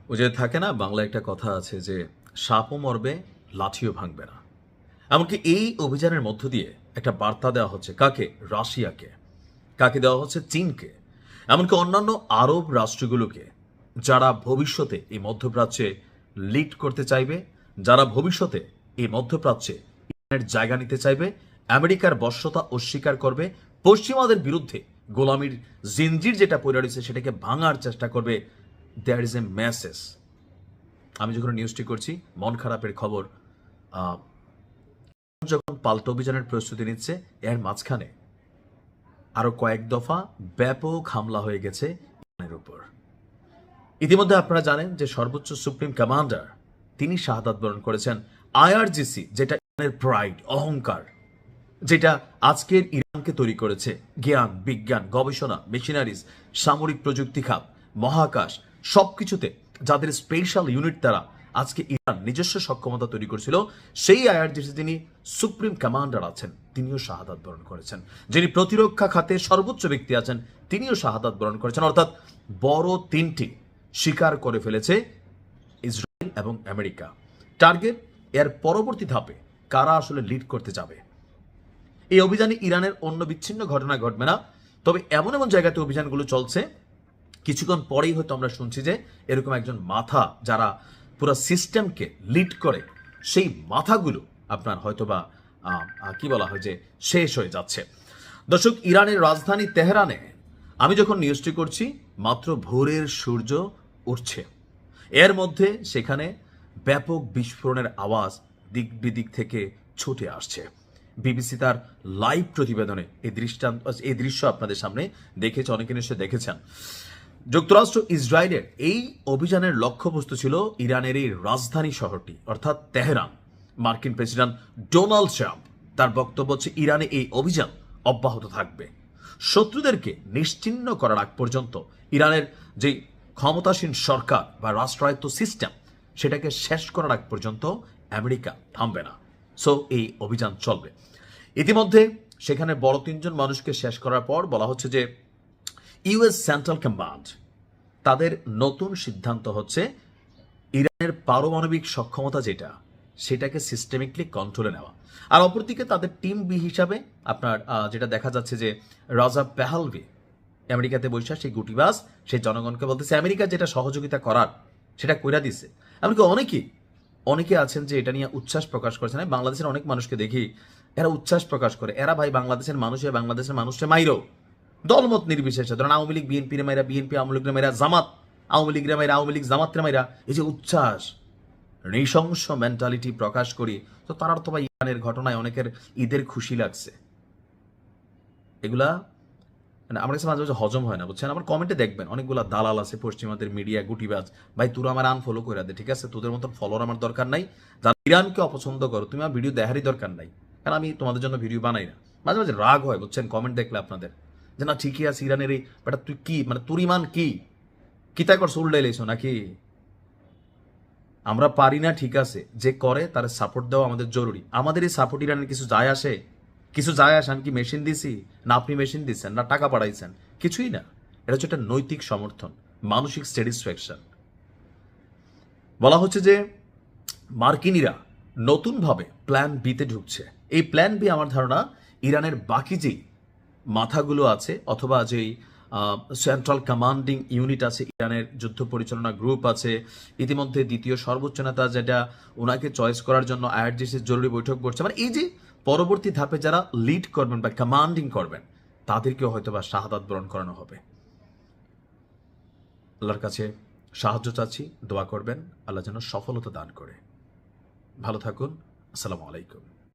ওই যে থাকে না, বাংলা একটা কথা আছে যে সাপও মরবে লাঠিও ভাঙবে না। এমনকি এই অভিযানের মধ্য দিয়ে একটা বার্তা দেওয়া হচ্ছে কাকে? রাশিয়াকে। কাকে দেওয়া হচ্ছে? চীনকে। এমনকি অন্যান্য আরব রাষ্ট্রগুলোকে, যারা ভবিষ্যতে এই মধ্যপ্রাচ্যে লিড করতে চাইবে, যারা ভবিষ্যতে এই মধ্যপ্রাচ্যে ইরানের জায়গা নিতে চাইবে, আমেরিকার বশ্যতা অস্বীকার করবে, পশ্চিমাদের বিরুদ্ধে গোলামির জিনজির যেটা পড়ে রয়েছে সেটাকে ভাঙার চেষ্টা করবে। There is a message. আমি যখন নিউজটি করছি, মন খারাপের খবর, যখন পাল্টা অভিযানের প্রস্তুতি নিচ্ছে, এর মাঝখানে আরো কয়েক দফা ব্যাপক হামলা হয়ে গেছে ইরানের উপর। ইতিমধ্যে আপনারা জানেন যে সর্বোচ্চ সুপ্রিম কমান্ডার তিনি শাহাদাত বরণ করেছেন। আইআরজিসি, যেটা ইরানের প্রাইড, অহংকার, যেটা আজকের ইরানকে তৈরি করেছে, জ্ঞান, বিজ্ঞান, গবেষণা, মেশিনারিজ, সামরিক প্রযুক্তি খাত, মহাকাশ, সবকিছুতে যাদের স্পেশাল ইউনিট দ্বারা আজকে ইরান নিজস্ব সক্ষমতা তৈরি করেছিল, সেই আইআরজিসি যিনি সুপ্রিম কমান্ডার আছেন তিনিও শাহাদাত বরণ করেছেন। যিনি প্রতিরক্ষা খাতে সর্বোচ্চ ব্যক্তি আছেন তিনিও শাহাদাত বরণ করেছেন। অর্থাৎ বড় তিনটি স্বীকার করে ফেলেছে ইসরায়েল এবং আমেরিকা। টার্গেট, এর পরবর্তী ধাপে কারা আসলে লিড করতে যাবে। এই অভিযানে ইরানের অন্য বিচ্ছিন্ন ঘটনা ঘটবে না, তবে এমন এমন জায়গাতে অভিযানগুলো চলছে, কিছুক্ষণ পরেই হয়তো আমরা শুনছি যে এরকম একজন মাথা যারা পুরো সিস্টেমকে লিড করে, সেই মাথাগুলো আপনার হয়তোবা কি বলা হয় যে শেষ হয়ে যাচ্ছে। দর্শক, ইরানের রাজধানী তেহরানে আমি যখন নিউজটি করছি মাত্র ভোরের সূর্য উঠছে, এর মধ্যে সেখানে ব্যাপক বিস্ফোরণের আওয়াজ দিক বিদিক থেকে ছুটে আসছে। বিবিসি তার লাইভ প্রতিবেদনে এই দৃশ্য আপনাদের সামনে দেখেছে, অনেকে নিশ্চয় দেখেছেন। যুক্তরাষ্ট্র ইসরায়েলের এই অভিযানের লক্ষ্যবস্তু ছিল ইরানের এই রাজধানী শহরটি, অর্থাৎ তেহরান। মার্কিন প্রেসিডেন্ট ডোনাল্ড ট্রাম্প তার বক্তব্য হচ্ছে ইরানে এই অভিযান অব্যাহত থাকবে। শত্রুদেরকে নিশ্চিহ্ন করার আগ পর্যন্ত ইরানের যে ক্ষমতাসীন সরকার বা রাষ্ট্রায়ত্ত সিস্টেম সেটাকে শেষ করার আগ পর্যন্ত আমেরিকা থামবে না। সো এই অভিযান চলবে। ইতিমধ্যে সেখানে বড় তিনজন মানুষকে শেষ করার পর বলা হচ্ছে যে ইউএস সেন্ট্রাল কমান্ড তাদের নতুন সিদ্ধান্ত হচ্ছে ইরানের পারমাণবিক সক্ষমতা যেটা সেটাকে সিস্টেমিকলি কন্ট্রোলে নেওয়া। আর অপরদিকে তাদের টিম বি হিসাবে আপনার যেটা দেখা যাচ্ছে যে রাজা পেহালভি আমেরিকাতে বসে সেই গুটিবাস সেই জনগণকে বলতেছে আমেরিকা যেটা সহযোগিতা করার সেটা কইরা দিছে। এমনকি অনেকে আছেন যে এটা নিয়ে উচ্ছ্বাস প্রকাশ করেছেন। আমি বাংলাদেশের অনেক মানুষকে দেখি এরা উচ্ছ্বাস প্রকাশ করে, এরা ভাই বাংলাদেশের মানুষে মাইরো দলমত নির্বিশেষে, ধরেন আওয়ামী লীগ বিএনপির মাইরা, বিএনপি আওয়ামী লীগের মাইরা, জামাত আওয়ামী লীগের মাইরা, আওয়ামী লীগ জামাতের মাইরা, এই যে উচ্ছ্বাস নৃশংস মেন্টালিটি প্রকাশ করি, তো তার তো ভাই ইরানের ঘটনায় অনেকের ঈদের খুশি লাগছে। এগুলা মানে আমার কাছে মাঝে মাঝে হজম হয় না, বুঝছেন। আমার কমেন্টে দেখবেন অনেকগুলা দালাল আছে পশ্চিমাদের মিডিয়া গুটিবাজ, ভাই তোরা আমার আনফলো করে দে, ঠিক আছে? তোদের মতন ফলোয়ার আমার দরকার নাই। যারা ইরানকে অপছন্দ করো তুমি আমার ভিডিও দেখারই দরকার নাই, কারণ আমি তোমাদের জন্য ভিডিও বানাই না। মাঝে মাঝে রাগ হয়, বুঝছেন, কমেন্ট দেখলে আপনাদের যে না ঠিকই আছে ইরানের এই বেটা, তুই কি মানে তোর ইমান কি কিতা কর সোল ডাইলেছো নাকি? আমরা পারি না, ঠিক আছে, যে করে তার সাপোর্ট দেওয়া আমাদের জরুরি। আমাদের এই সাপোর্ট ইরানের কিছু যায় আসে? কিছু যায় আসে? আমি কি মেশিন দিছি? না আপনি মেশিন দিচ্ছেন, না টাকা পাঠাইছেন? কিছুই না। এটা হচ্ছে একটা নৈতিক সমর্থন, মানসিক স্যাটিসফ্যাকশন। বলা হচ্ছে যে মার্কিনীরা নতুনভাবে প্ল্যান বিতে ঢুকছে। এই প্ল্যান বি আমার ধারণা ইরানের বাকি যেই মাথাগুলো আছে অথবা যেই সেন্ট্রাল কমান্ডিং ইউনিট আছে, ইরানের যুদ্ধ পরিচালনা গ্রুপ আছে, ইতিমধ্যে দ্বিতীয় সর্বোচ্চ নেতা যেটা ওনাকে চয়েস করার জন্য আইআরজিসির জরুরি বৈঠক করছে, মানে এই যে পরবর্তী ধাপে যারা লিড করবেন বা কমান্ডিং করবেন তাদেরকেও হয়তো বা শাহাদাত বরণ করানো হবে। আল্লাহর কাছে সাহায্য চাচ্ছি, দোয়া করবেন আল্লাহ যেন সফলতা দান করে। ভালো থাকুন। আসসালামু আলাইকুম।